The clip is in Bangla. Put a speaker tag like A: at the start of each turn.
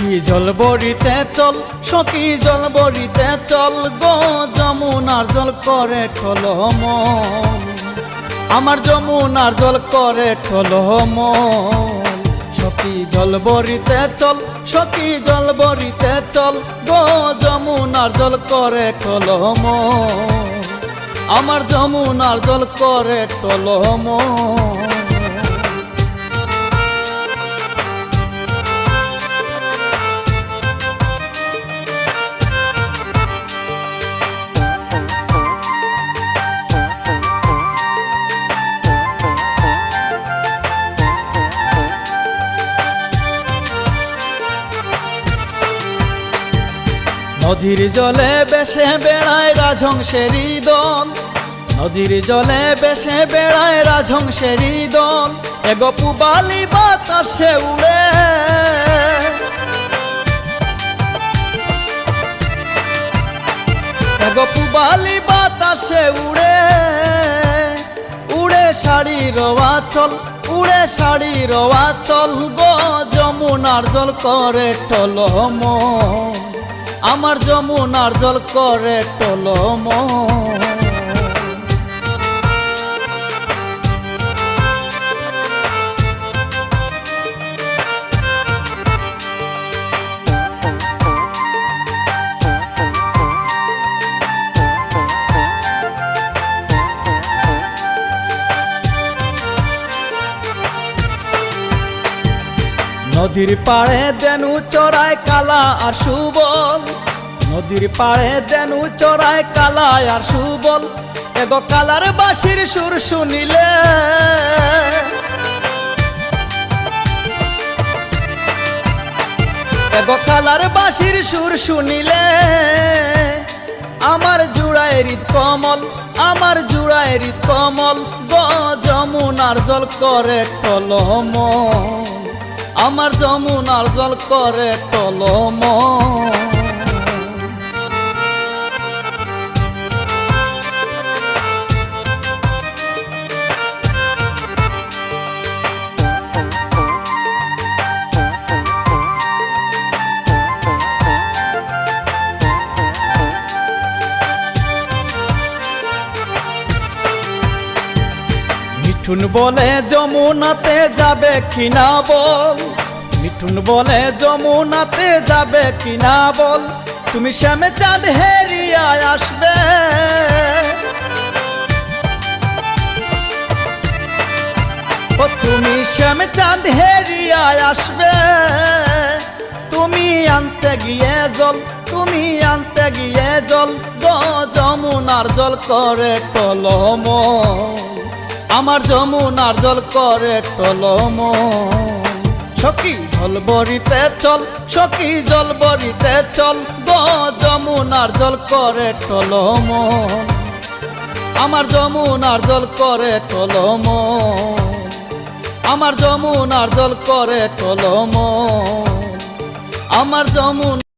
A: সখী জল বরিতে চল, সখী জল বরিতে চল গো, যমুনার জল করে ঠলম, আমার যমুনার জল করে ঠলম। সখী জল বরিতে চল, সখী জল বরিতে চল গো, যমুনার জল করে ঠলম, আমার যমুনার জল করে ঠলম। নদীর জলে বেশে বেড়ায় রাজহংসেরই দল, নদীর জলে বেশে বেড়ায় রাজহংসেরই দল, এগো পুবালি বাতাসে উড়ে, এগো পুবালি বাতাসে উড়ে, উড়ে শাড়ির আঁচল, উড়ে শাড়ির আঁচল গো, যমুনার জল করে টলম, আমার যমুনার জল করে টলম। নদীর পাড়ে দেনু চড়ায় কালা আর সুবল, নদীর পাড়ে দেনু চড়ায় কালা আর সুবল, এগো কালার বাঁশির সুর শুনিলে, এগো কালার বাঁশির সুর শুনিলে, আমার জুড়ায় হৃদ কমল, আমার জুড়ায় হৃদ কমল গো, যমুনার জল করে টলম, আমার যমুনার জল করে টলম। মিঠুন বলে যমুনাতে যাবে কিনা বল, মিঠুন বলে যমুনাতে যাবে কিনা বল, তুমি শ্যামে চাঁদ হেরিয়া আসবে, ও তুমি শ্যামে চাঁদ হেরিয়া আসবে, তুমি আনতে গিয়ে জল, তুমি আনতে গিয়ে জল গো, যমুনার জল করে টলম, আমার যমুনার জল করে টলম। সখী জল বরিতে চল, সখী জল বরিতে চল গো, যমুনার জল করে টলম, আমার যমুনার জল করে টলম, আমার যমুনার জল করে টলম, আমার যমুনা।